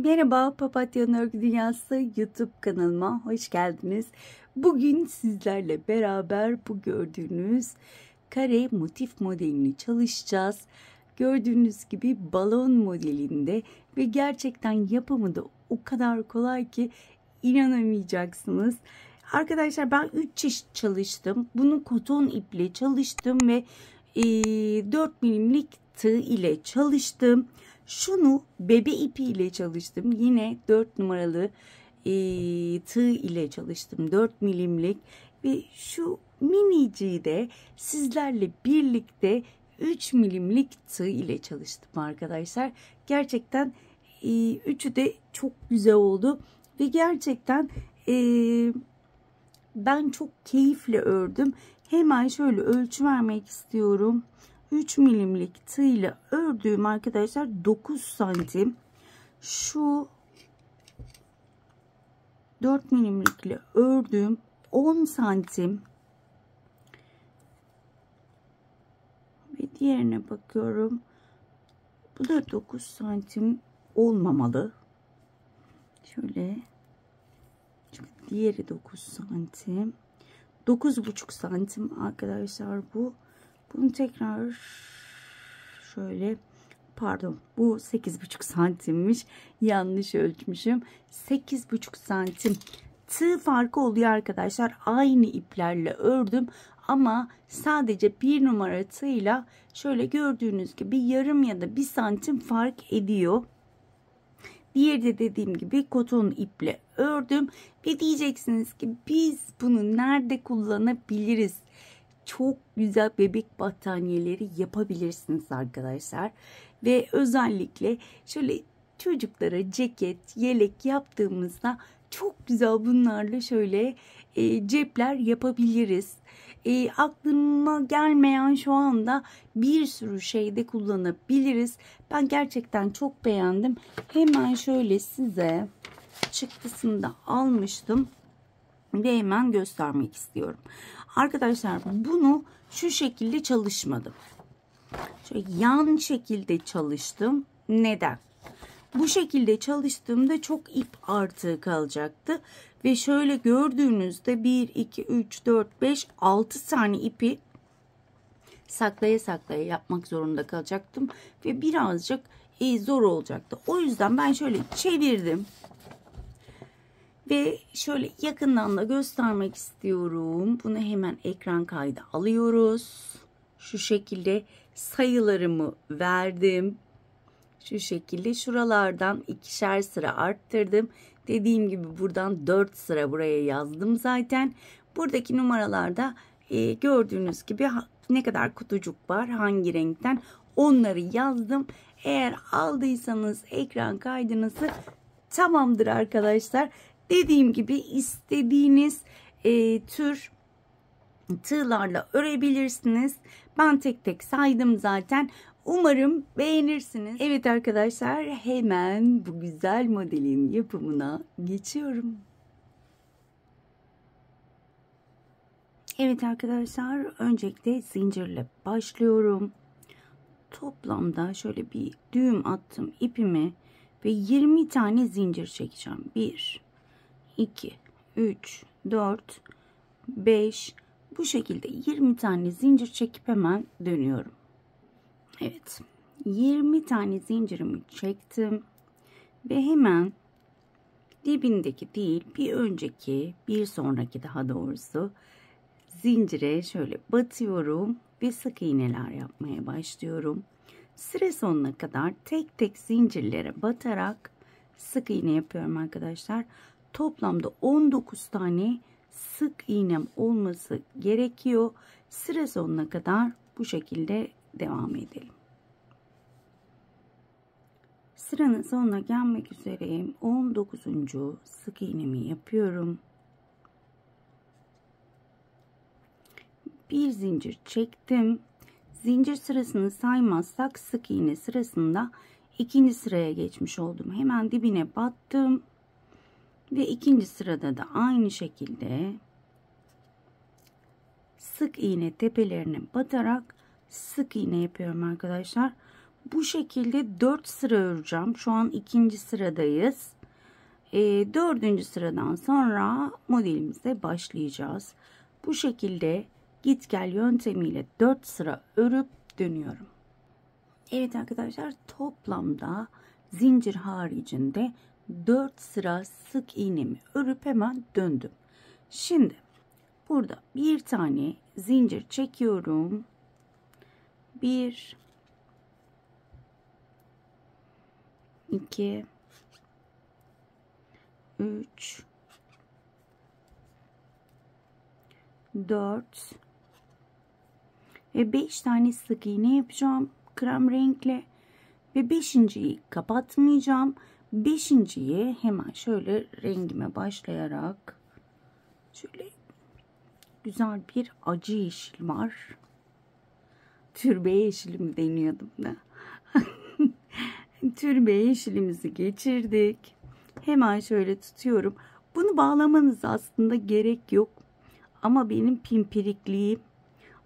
Merhaba, Papatya Örgü Dünyası YouTube kanalıma hoş geldiniz. Bugün sizlerle beraber bu gördüğünüz kare motif modelini çalışacağız. Gördüğünüz gibi balon modelinde ve gerçekten yapımı da o kadar kolay ki inanamayacaksınız. Arkadaşlar ben 3 çeşit çalıştım. Bunu koton iple çalıştım ve 4 milimlik tığ ile çalıştım. Şunu bebe ipi ile çalıştım. Yine 4 numaralı tığ ile çalıştım. 4 milimlik ve şu miniciyi de sizlerle birlikte 3 milimlik tığ ile çalıştım arkadaşlar. Gerçekten üçü de çok güzel oldu ve gerçekten ben çok keyifle ördüm. Hemen şöyle ölçü vermek istiyorum. 3 milimlik tığ ile ördüğüm arkadaşlar 9 santim. Şu 4 milimlikle ördüğüm 10 santim. Ve diğerine bakıyorum. Bu da 9 santim olmamalı. Şöyle. Çünkü diğeri 9 santim. 9,5 santim arkadaşlar bu. Bunu tekrar şöyle, pardon, bu 8,5 santimmiş. Yanlış ölçmüşüm. 8,5 santim tığ farkı oluyor arkadaşlar. Aynı iplerle ördüm ama sadece 1 numara tığla şöyle gördüğünüz gibi yarım ya da 1 santim fark ediyor. Diğeri de dediğim gibi koton iple ördüm ve diyeceksiniz ki biz bunu nerede kullanabiliriz? Çok güzel bebek battaniyeleri yapabilirsiniz arkadaşlar. Ve özellikle şöyle çocuklara ceket, yelek yaptığımızda çok güzel bunlarla şöyle cepler yapabiliriz. Aklıma gelmeyen şu anda bir sürü şeyde kullanabiliriz. Ben gerçekten çok beğendim. Hemen şöyle size çıktısını da almıştım ve hemen göstermek istiyorum. Arkadaşlar bunu şu şekilde çalışmadım. Şöyle yan şekilde çalıştım. Neden? Bu şekilde çalıştığımda çok ip artığı kalacaktı. Ve şöyle gördüğünüzde 1, 2, 3, 4, 5, 6 tane ipi saklaya saklaya yapmak zorunda kalacaktım. Ve birazcık zor olacaktı. O yüzden ben şöyle çevirdim. Ve şöyle yakından da göstermek istiyorum. Bunu hemen ekran kaydı alıyoruz. Şu şekilde sayılarımı verdim. Şu şekilde şuralardan 2'şer sıra arttırdım. Dediğim gibi buradan 4 sıra buraya yazdım zaten. Buradaki numaralarda gördüğünüz gibi ne kadar kutucuk var, hangi renkten onları yazdım. Eğer aldıysanız ekran kaydınızı tamamdır arkadaşlar. Dediğim gibi istediğiniz tür tığlarla örebilirsiniz. Ben tek tek saydım zaten. Umarım beğenirsiniz. Evet arkadaşlar, hemen bu güzel modelin yapımına geçiyorum. Evet arkadaşlar, öncelikle zincirle başlıyorum. Toplamda şöyle bir düğüm attım ipimi ve 20 tane zincir çekeceğim. 1, 2, 3, 4, 5, bu şekilde 20 tane zincir çekip hemen dönüyorum. Evet, 20 tane zincirimi çektim ve hemen dibindeki değil, bir sonraki daha doğrusu zincire şöyle batıyorum ve sık iğneler yapmaya başlıyorum. Sıra sonuna kadar tek tek zincirlere batarak sık iğne yapıyorum arkadaşlar. Toplamda 19 tane sık iğnem olması gerekiyor. Sıra sonuna kadar bu şekilde devam edelim. Sıranın sonuna gelmek üzereyim. 19. sık iğnemi yapıyorum. Bir zincir çektim. Zincir sırasını saymazsak sık iğne sırasında ikinci sıraya geçmiş oldum. Hemen dibine battım. Ve ikinci sırada da aynı şekilde sık iğne tepelerine batarak sık iğne yapıyorum arkadaşlar. Bu şekilde 4 sıra öreceğim. Şu an 2. sıradayız. 4. sıradan sonra modelimize başlayacağız. Bu şekilde git gel yöntemiyle 4 sıra örüp dönüyorum. Evet arkadaşlar, toplamda zincir haricinde 4 sıra sık iğnemi örüp hemen döndüm. Şimdi burada bir tane zincir çekiyorum. 1 2 3 4 ve 5 tane sık iğne yapacağım krem renkle ve 5.'yi kapatmayacağım. 5.'yi hemen şöyle rengime başlayarak şöyle güzel bir acı yeşil var. Türbe yeşili mi deniyordum da. Türbe yeşilimizi geçirdik. Hemen şöyle tutuyorum. Bunu bağlamanız aslında gerek yok. Ama benim pimpirikliğim.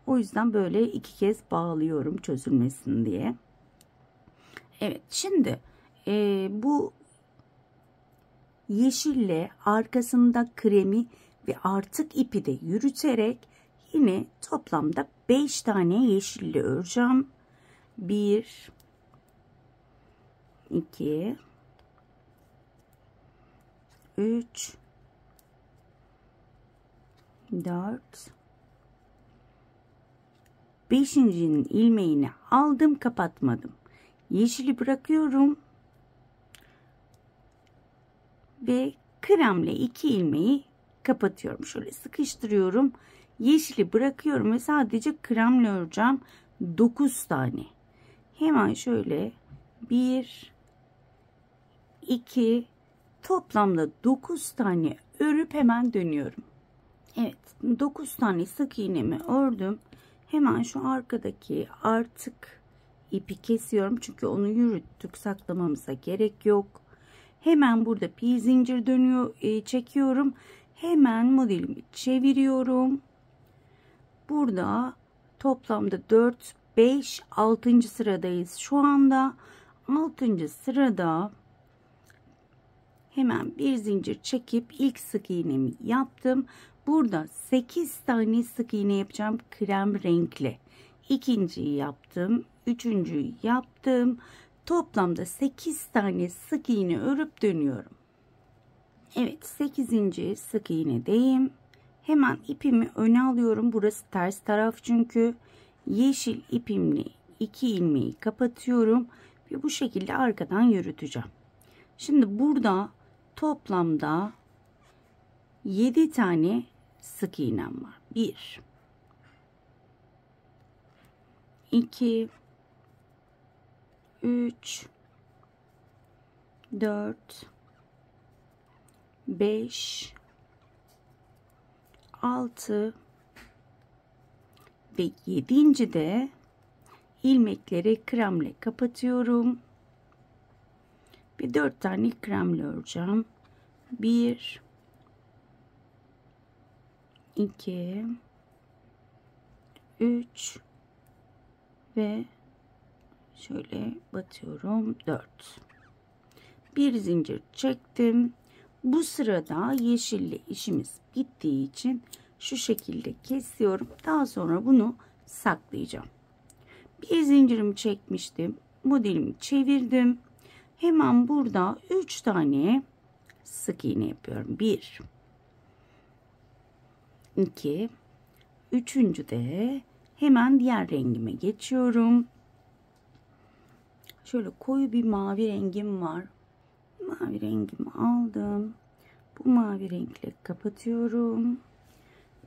O yüzden böyle 2 kez bağlıyorum çözülmesin diye. Evet, şimdi bu yeşille arkasında kremi ve artık ipi de yürüterek yine toplamda 5 tane yeşille öreceğim. 1 2 3 4 5.'nin ilmeğini aldım, kapatmadım. Yeşili bırakıyorum ve kremle 2 ilmeği kapatıyorum. Şöyle sıkıştırıyorum. Yeşili bırakıyorum ve sadece kremle öreceğim. 9 tane. Hemen şöyle 1 2 toplamda 9 tane örüp hemen dönüyorum. Evet, 9 tane sık iğnemi ördüm. Hemen şu arkadaki artık ipi kesiyorum. Çünkü onu yürüttük, saklamamıza gerek yok. Hemen burada bir zincir çekiyorum. Hemen modelimi çeviriyorum. Burada toplamda 4 5 6. sıradayız. Şu anda 6. sırada hemen bir zincir çekip ilk sık iğnemi yaptım. Burada 8 tane sık iğne yapacağım krem renkli. İkinciyi yaptım. Üçüncüyü yaptım. Toplamda 8 tane sık iğne örüp dönüyorum. Evet, 8. sık iğnedeyim. Hemen ipimi öne alıyorum. Burası ters taraf çünkü. Yeşil ipimle 2 ilmeği kapatıyorum. Ve bu şekilde arkadan yürüteceğim. Şimdi burada toplamda 7 tane sık iğnem var. 1 2 3 4 5 6 ve 7. de ilmekleri kremle kapatıyorum. Ve 4 tane kremle öreceğim. 1 2 3 ve şöyle batıyorum 4. Bir zincir çektim. Bu sırada yeşille işimiz bittiği için şu şekilde kesiyorum. Daha sonra bunu saklayacağım. Bir zincirimi çekmiştim. Modelimi çevirdim. Hemen burada 3 tane sık iğne yapıyorum. 1 2 3. de hemen diğer rengime geçiyorum. Şöyle koyu bir mavi rengim var. Mavi rengimi aldım. Bu mavi renkle kapatıyorum.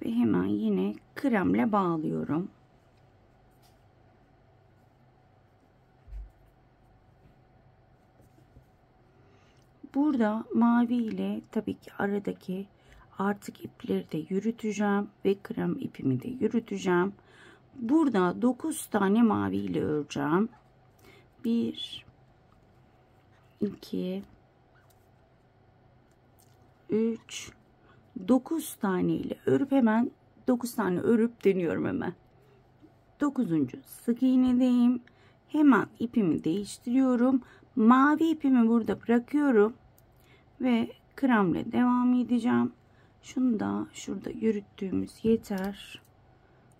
Ve hemen yine kremle bağlıyorum. Burada mavi ile tabii ki aradaki artık ipleri de yürüteceğim ve krem ipimi de yürüteceğim. Burada 9 tane mavi ile öreceğim. 1 2 3 9 tane ile örüp hemen 9 tane örüp dönüyorum hemen. 9. sık iğnedeyim. Hemen ipimi değiştiriyorum. Mavi ipimi burada bırakıyorum ve kremle devam edeceğim. Şunu da şurada yürüttüğümüz yeter.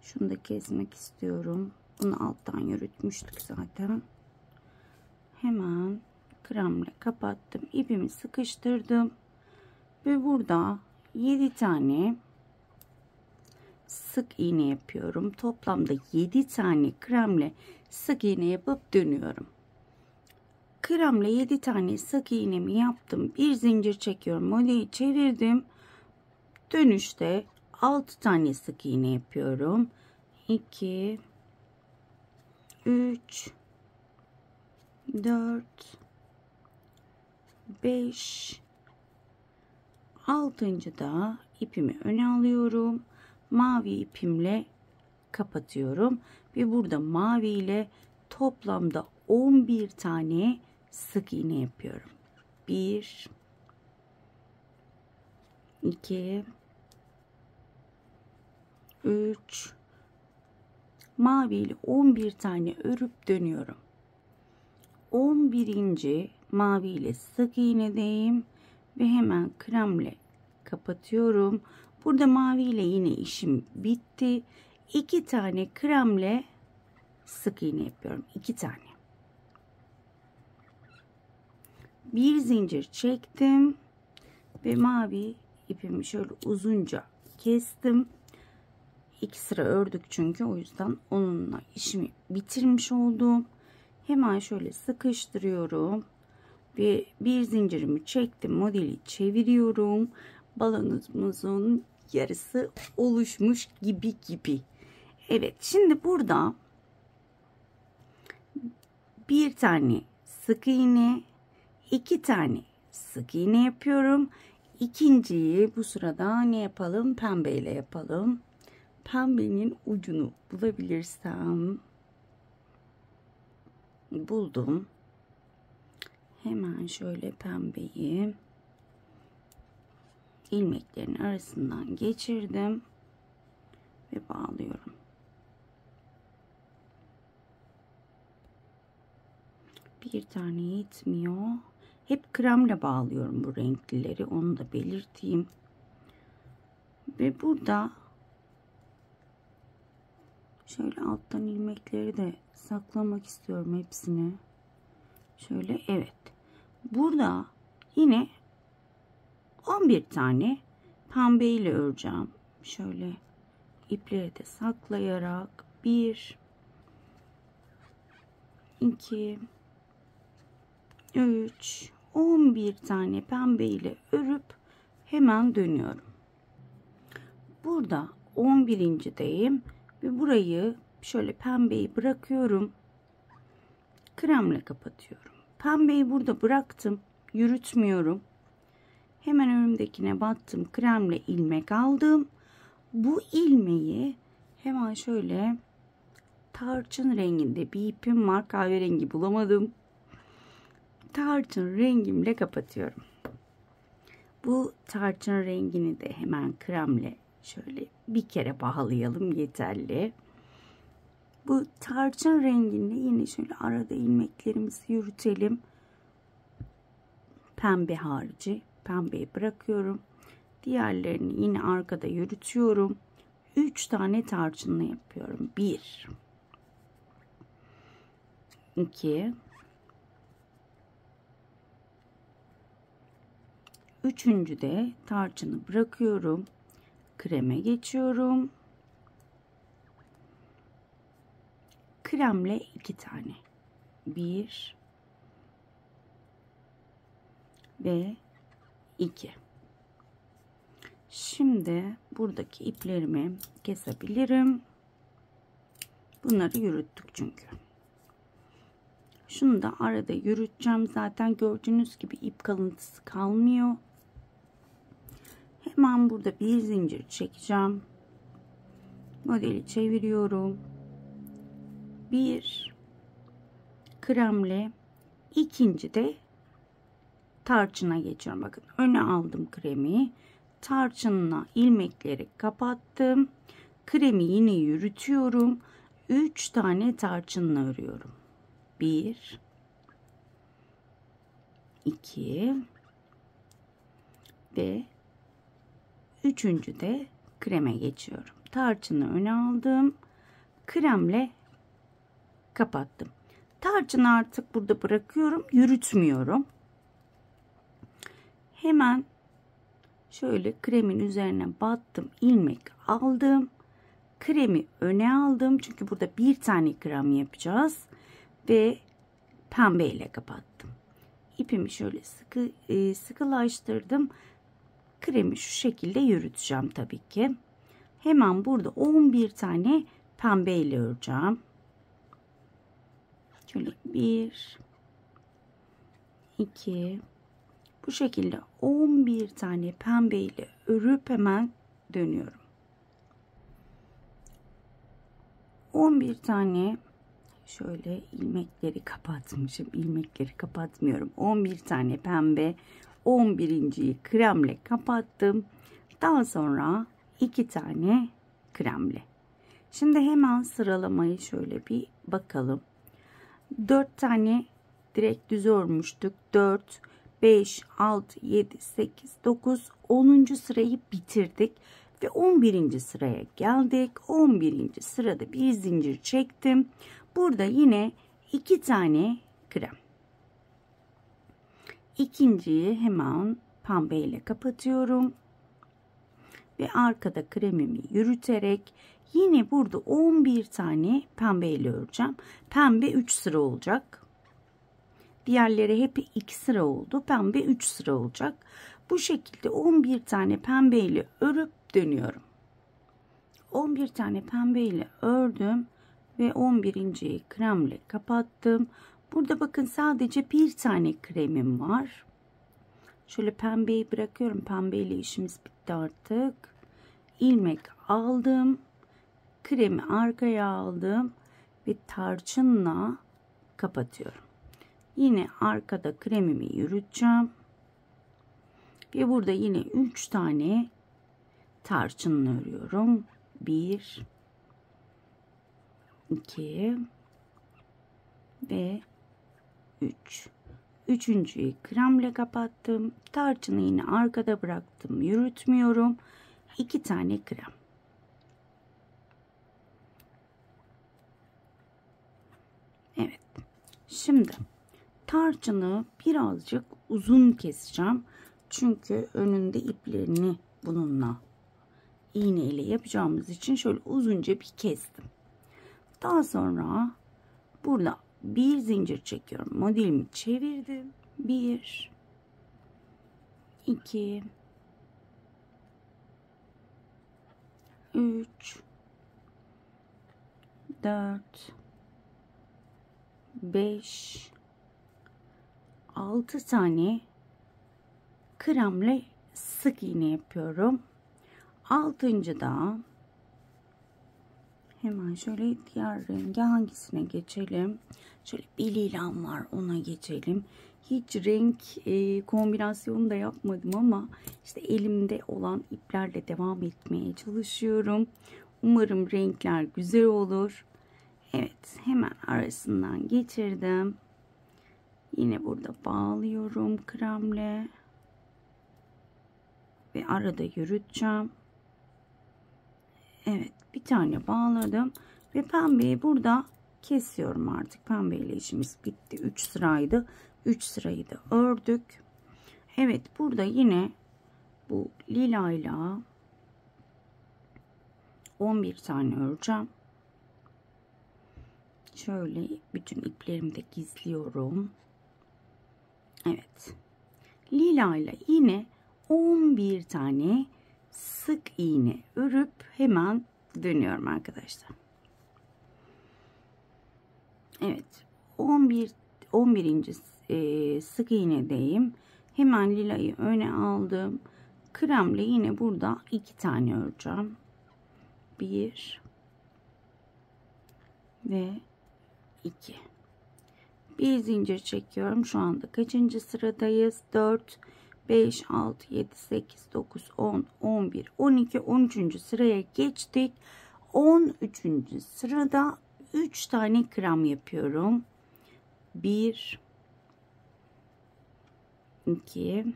Şunu da kesmek istiyorum. Bunu alttan yürütmüştük zaten. Hemen kremle kapattım. İpimi sıkıştırdım. Ve burada 7 tane sık iğne yapıyorum. Toplamda 7 tane kremle sık iğne yapıp dönüyorum. Kremle 7 tane sık iğnemi yaptım. Bir zincir çekiyorum. Modeli çevirdim. Dönüşte 6 tane sık iğne yapıyorum. 2 3 4 5 6. da ipimi öne alıyorum. Mavi ipimle kapatıyorum ve burada mavi ile toplamda 11 tane sık iğne yapıyorum. 1 2 3 mavi ile 11 tane örüp dönüyorum. 11. mavi ile sık iğnedeyim ve hemen kremle kapatıyorum. Burada mavi ile yine işim bitti. 2 tane kremle sık iğne yapıyorum. 2 tane. Bir zincir çektim ve mavi ipimi şöyle uzunca kestim. 2 sıra ördük çünkü, o yüzden onunla işimi bitirmiş oldum. Hemen şöyle sıkıştırıyorum ve bir zincirimi çektim, modeli çeviriyorum. Balonumuzun yarısı oluşmuş gibi. Evet, şimdi burada bir tane sık iğne, 2 tane sık iğne yapıyorum. İkinciyi bu sırada ne yapalım? Pembeyle yapalım. Pembenin ucunu bulabilirsem buldum. Hemen şöyle pembeyi ilmeklerin arasından geçirdim ve bağlıyorum. Bir tane yetmiyor. Hep kremle bağlıyorum bu renklileri, onu da belirteyim. Ve burada şöyle alttan ilmekleri de saklamak istiyorum hepsini. Şöyle, evet. Burada yine 11 tane pembe ile öreceğim. Şöyle ipleri de saklayarak 1 2 3 11 tane pembe ile örüp hemen dönüyorum. Burada 11.deyim ve burayı şöyle pembeyi bırakıyorum. Kremle kapatıyorum. Pembeyi burada bıraktım. Yürütmüyorum. Hemen önümdekine battım. Kremle ilmek aldım. Bu ilmeği hemen şöyle tarçın renginde bir ipim var. Kahverengi bulamadım. Tarçın rengimle kapatıyorum. Bu tarçın rengini de hemen kremle şöyle bir kere bağlayalım, yeterli. Bu tarçın renginde yine şöyle arada ilmeklerimizi yürütelim. Pembe harici pembeyi bırakıyorum. Diğerlerini yine arkada yürütüyorum. 3 tane tarçınla yapıyorum. 1 2 Üçüncü de tarçını bırakıyorum. Kreme geçiyorum. Kremle 2 tane. 1 ve 2. Şimdi buradaki iplerimi kesebilirim. Bunları yürüttük çünkü. Şunu da arada yürüteceğim. Zaten gördüğünüz gibi ip kalıntısı kalmıyor. Hemen burada bir zincir çekeceğim. Modeli çeviriyorum. 1 kremle, ikinci de tarçına geçiyorum. Bakın, öne aldım kremi. Tarçınla ilmekleri kapattım. Kremi yine yürütüyorum. 3 tane tarçınla örüyorum. 1 2 ve üçüncü de kreme geçiyorum. Tarçını öne aldım. Kremle kapattım. Tarçını artık burada bırakıyorum. Yürütmüyorum. Hemen şöyle kremin üzerine battım. İlmek aldım. Kremi öne aldım. Çünkü burada bir tane krem yapacağız. Ve pembe ile kapattım. İpimi şöyle sıkılaştırdım. Kremi şu şekilde yürüteceğim tabii ki. Hemen burada 11 tane pembe ile öreceğim. Şöyle 1 2 bu şekilde 11 tane pembe ile örüp hemen dönüyorum. 11 tane şöyle ilmekleri kapatmışım. İlmekleri kapatmıyorum. 11 tane pembe, 11.yi kremle kapattım. Daha sonra 2 tane kremle. Şimdi hemen sıralamayı şöyle bir bakalım. 4 tane direkt düz örmüştük. 4, 5, 6, 7, 8, 9, 10. sırayı bitirdik. Ve 11. sıraya geldik. 11. sırada bir zincir çektim. Burada yine 2 tane krem. İkinciyi hemen pembe ile kapatıyorum. Ve arkada kremimi yürüterek yine burada 11 tane pembe ile öreceğim. Pembe 3 sıra olacak. Diğerleri hep 2 sıra oldu. Pembe 3 sıra olacak. Bu şekilde 11 tane pembe ile örüp dönüyorum. 11 tane pembe ile ördüm ve 11.yi kremle kapattım. Burada bakın sadece bir tane kremim var. Şöyle pembeyi bırakıyorum. Pembe ile işimiz bitti artık. İlmek aldım. Kremi arkaya aldım ve tarçınla kapatıyorum. Yine arkada kremimi yürüteceğim. Ve burada yine 3 tane tarçınla örüyorum. 1 2 ve 3. Üçüncüyü kremle kapattım. Tarçını yine arkada bıraktım. Yürütmüyorum. 2 tane krem. Evet. Şimdi tarçını birazcık uzun keseceğim. Çünkü önünde iplerini bununla iğne ile yapacağımız için şöyle uzunca bir kestim. Daha sonra burada bir zincir çekiyorum. Modelimi çevirdim. 1 2 3 4 5 6 tane kremle sık iğne yapıyorum. 6. da hemen şöyle diğer rengi hangisine geçelim? Şöyle bir lilam var, ona geçelim. Hiç renk kombinasyonu da yapmadım ama işte elimde olan iplerle devam etmeye çalışıyorum. Umarım renkler güzel olur. Evet, hemen arasından geçirdim. Yine burada bağlıyorum kremle. Ve arada yürüteceğim. Evet, bir tane bağladım. Ve pembeyi burada kesiyorum artık. Pembe ile işimiz bitti. 3 sıraydı. 3 sırayı da ördük. Evet, burada yine bu lilayla 11 tane öreceğim. Şöyle bütün iplerimi de gizliyorum. Evet. Lilayla yine 11 tane sık iğne örüp hemen dönüyorum arkadaşlar. Evet. 11. Sık iğnedeyim. Hemen lilayı öne aldım. Kremle yine burada 2 tane öreceğim. 1 ve 2. Bir zincir çekiyorum. Şu anda kaçıncı sıradayız? 4 5 6 7 8 9 10 11 12 13. sıraya geçtik. 13. sırada 3 tane krem yapıyorum. 1 2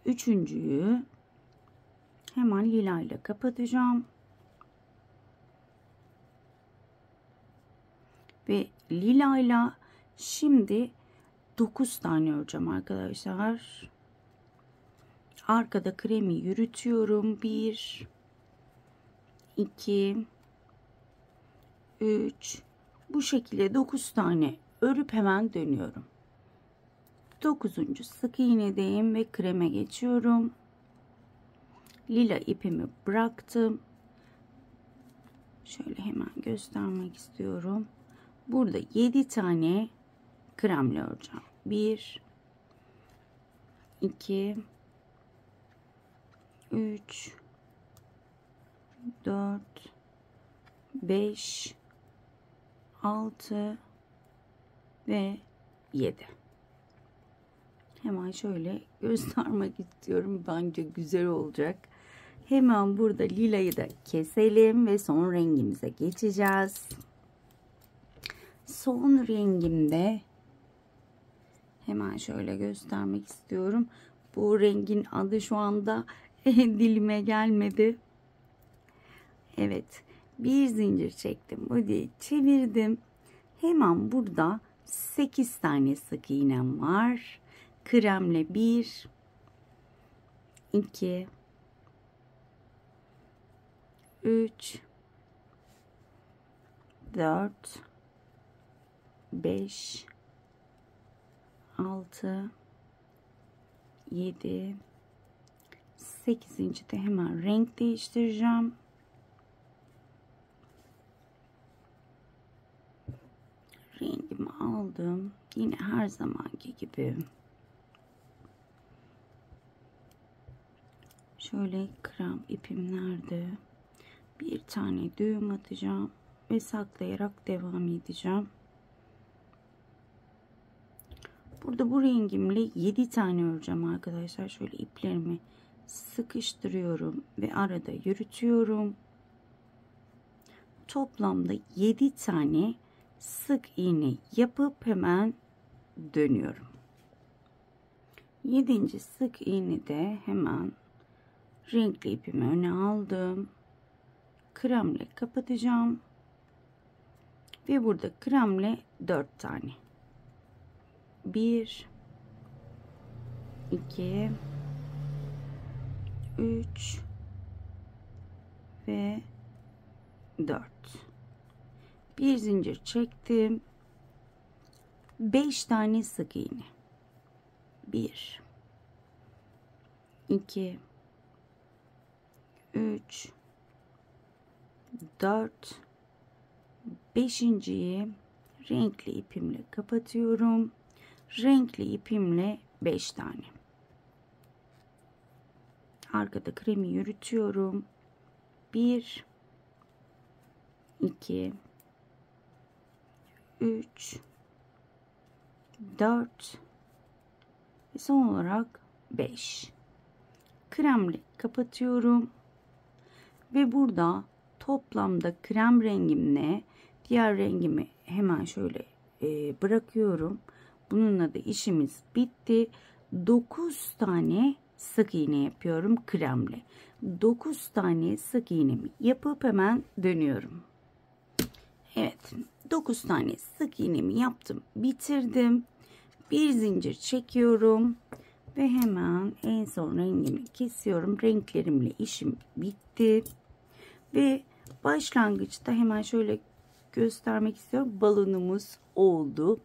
üçüncüyü hemen lila ile kapatacağım. Ve lila ile şimdi 9 tane öreceğim arkadaşlar. Arkada kremi yürütüyorum. 1 2 3 bu şekilde 9 tane örüp hemen dönüyorum. 9. sık iğnedeyim ve kreme geçiyorum. Lila ipimi bıraktım. Şöyle hemen göstermek istiyorum. Burada 7 tane kremle öreceğim. 1 2 3 4 5 6 ve 7. Hemen şöyle göstermek istiyorum. Bence güzel olacak. Hemen burada lilayı da keselim ve son rengimize geçeceğiz. Son rengimde hemen şöyle göstermek istiyorum. Bu rengin adı şu anda dilime gelmedi. Evet, bir zincir çektim, bodiyi çevirdim. Hemen burada 8 tane sık iğnem var. Kremle 1 2 3 4 5 6 7 8. de hemen renk değiştireceğim. Rengimi aldım. Yine her zamanki gibi. Şöyle krem ipim nerede? Bir tane düğüm atacağım ve saklayarak devam edeceğim. Burada bu rengimle 7 tane öreceğim arkadaşlar. Şöyle iplerimi sıkıştırıyorum ve arada yürütüyorum. Toplamda 7 tane sık iğne yapıp hemen dönüyorum. 7. sık iğnede hemen renkli ipimi öne aldım. Kremle kapatacağım. Ve burada kremle 4 tane. 1 2 3 ve 4. Bir zincir çektim. 5 tane sık iğne. 1 2 3 4 5.'yi renkli ipimle kapatıyorum. Renkli ipimle 5 tane. Arkada kremi yürütüyorum. 1 2 3 4 ve son olarak 5. Kremle kapatıyorum. Ve burada toplamda krem rengimle diğer rengimi hemen şöyle bırakıyorum. Bununla da işimiz bitti. 9 tane sık iğne yapıyorum kremle. 9 tane sık iğnemi yapıp hemen dönüyorum. Evet, 9 tane sık iğnemi yaptım, bitirdim. Bir zincir çekiyorum ve hemen en son rengimi kesiyorum. Renklerimle işim bitti. Ve başlangıçta hemen şöyle göstermek istiyorum. Balonumuz oldu.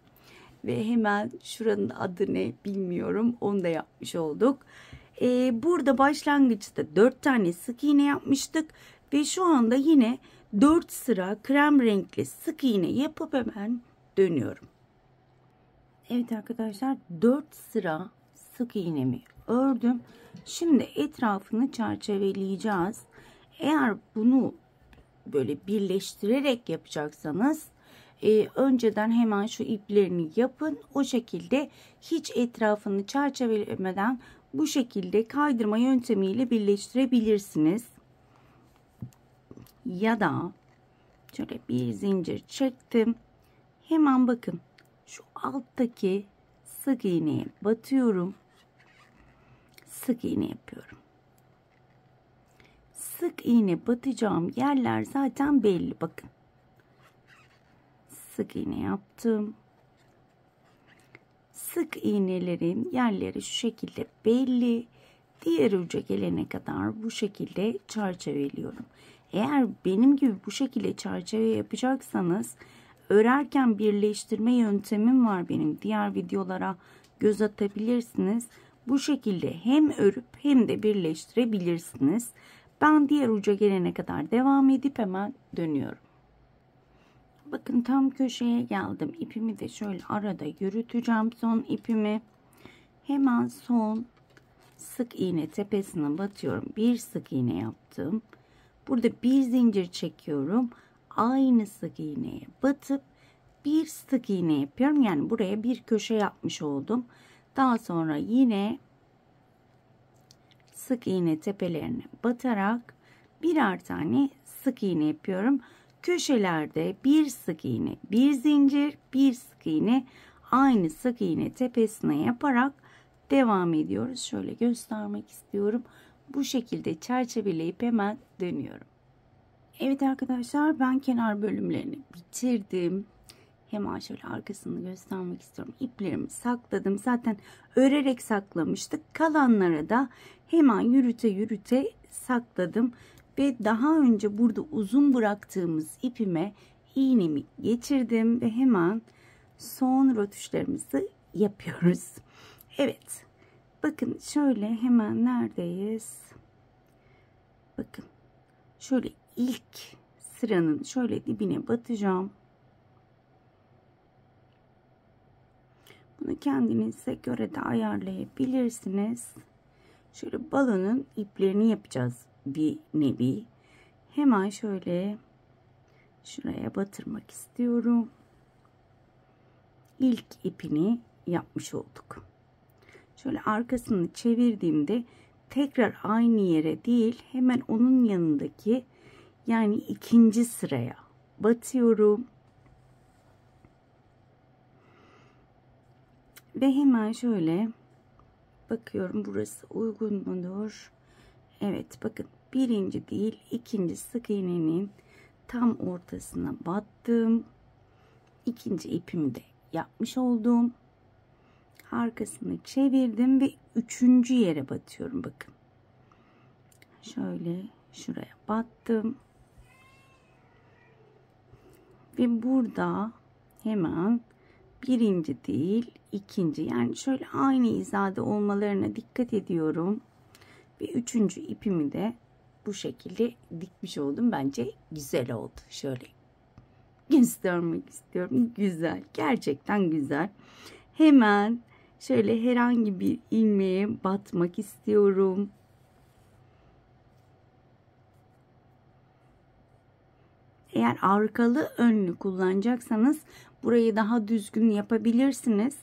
Ve hemen şuranın adı ne bilmiyorum. Onu da yapmış olduk. Burada başlangıçta 4 tane sık iğne yapmıştık. Ve şu anda yine 4 sıra krem renkli sık iğne yapıp hemen dönüyorum. Evet arkadaşlar, 4 sıra sık iğnemi ördüm. Şimdi etrafını çerçeveleyeceğiz. Eğer bunu böyle birleştirerek yapacaksanız önceden hemen şu iplerini yapın. O şekilde hiç etrafını çerçevelemeden bu şekilde kaydırma yöntemiyle birleştirebilirsiniz. Ya da şöyle bir zincir çektim. Hemen bakın şu alttaki sık iğneye batıyorum. Sık iğne yapıyorum. Sık iğne batacağım yerler zaten belli. Bakın. Sık iğne yaptım. Sık iğnelerin yerleri şu şekilde belli. Diğer uca gelene kadar bu şekilde çerçeveliyorum. Eğer benim gibi bu şekilde çerçeve yapacaksanız örerken birleştirme yöntemim var benim. Diğer videolara göz atabilirsiniz. Bu şekilde hem örüp hem de birleştirebilirsiniz. Ben diğer uca gelene kadar devam edip hemen dönüyorum. Bakın tam köşeye geldim. İpimi de şöyle arada yürüteceğim. Son ipimi hemen son sık iğne tepesine batıyorum. Bir sık iğne yaptım. Burada bir zincir çekiyorum. Aynı sık iğneye batıp bir sık iğne yapıyorum. Yani buraya bir köşe yapmış oldum. Daha sonra yine sık iğne tepelerine batarak birer tane sık iğne yapıyorum. Köşelerde bir sık iğne, bir zincir, bir sık iğne, aynı sık iğne tepesine yaparak devam ediyoruz. Şöyle göstermek istiyorum. Bu şekilde çerçeveleyip hemen dönüyorum. Evet arkadaşlar, ben kenar bölümlerini bitirdim. Hemen şöyle arkasını göstermek istiyorum. İplerimi sakladım. Zaten örerek saklamıştık. Kalanları da hemen yürüte sakladım. Ve daha önce burada uzun bıraktığımız ipime iğnemi geçirdim. Ve hemen son rötuşlarımızı yapıyoruz. Evet. Bakın şöyle hemen neredeyiz? Bakın. Şöyle ilk sıranın şöyle dibine batacağım. Bunu kendinize göre de ayarlayabilirsiniz. Şöyle balonun iplerini yapacağız bir nevi. Hemen şöyle şuraya batırmak istiyorum. İlk ipini yapmış olduk. Şöyle arkasını çevirdiğimde tekrar aynı yere değil, hemen onun yanındaki yani ikinci sıraya batıyorum. Ve hemen şöyle bakıyorum, burası uygun mudur? Evet, bakın birinci değil ikinci sık iğnenin tam ortasına battım. İkinci ipimi de yapmış oldum. Arkasını çevirdim ve üçüncü yere batıyorum. Bakın şöyle şuraya battım ve burada hemen birinci değil ikinci, yani şöyle aynı hizada olmalarına dikkat ediyorum ve üçüncü ipimi de bu şekilde dikmiş oldum. Bence güzel oldu. Şöyle göstermek istiyorum. Güzel, gerçekten güzel. Hemen şöyle herhangi bir ilmeğe batmak istiyorum. Eğer arkalı önlü kullanacaksanız burayı daha düzgün yapabilirsiniz.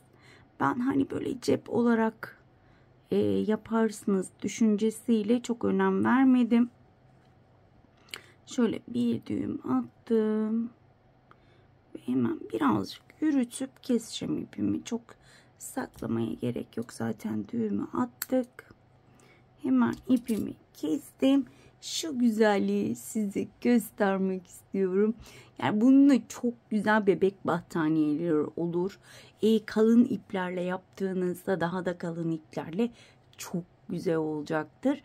Ben hani böyle cep olarak yaparsınız düşüncesiyle çok önem vermedim. Şöyle bir düğüm attım. Ve hemen birazcık yürütüp keseceğim ipimi. Çok saklamaya gerek yok. Zaten düğümü attık. Hemen ipimi kestim. Şu güzelliği size göstermek istiyorum. Yani bununla çok güzel bebek battaniyeleri olur. Kalın iplerle yaptığınızda daha da kalın iplerle çok güzel olacaktır.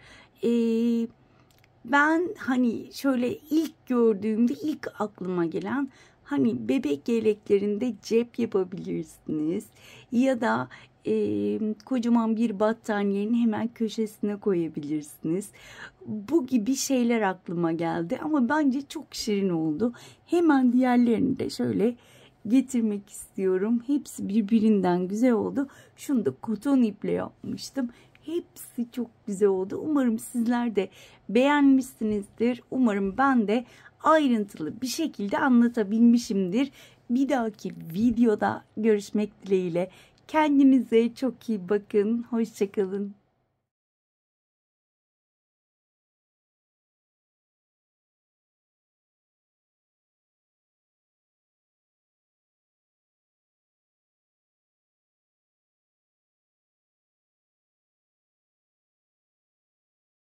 Ben hani şöyle ilk gördüğümde ilk aklıma gelen, hani bebek yeleklerinde cep yapabilirsiniz ya da kocaman bir battaniyenin hemen köşesine koyabilirsiniz. Bu gibi şeyler aklıma geldi ama bence çok şirin oldu. Hemen diğerlerini de şöyle getirmek istiyorum. Hepsi birbirinden güzel oldu. Şunu da koton iple yapmıştım. Hepsi çok güzel oldu. Umarım sizler de beğenmişsinizdir. Umarım ben de ayrıntılı bir şekilde anlatabilmişimdir. Bir dahaki videoda görüşmek dileğiyle. Kendinize çok iyi bakın. Hoşça kalın.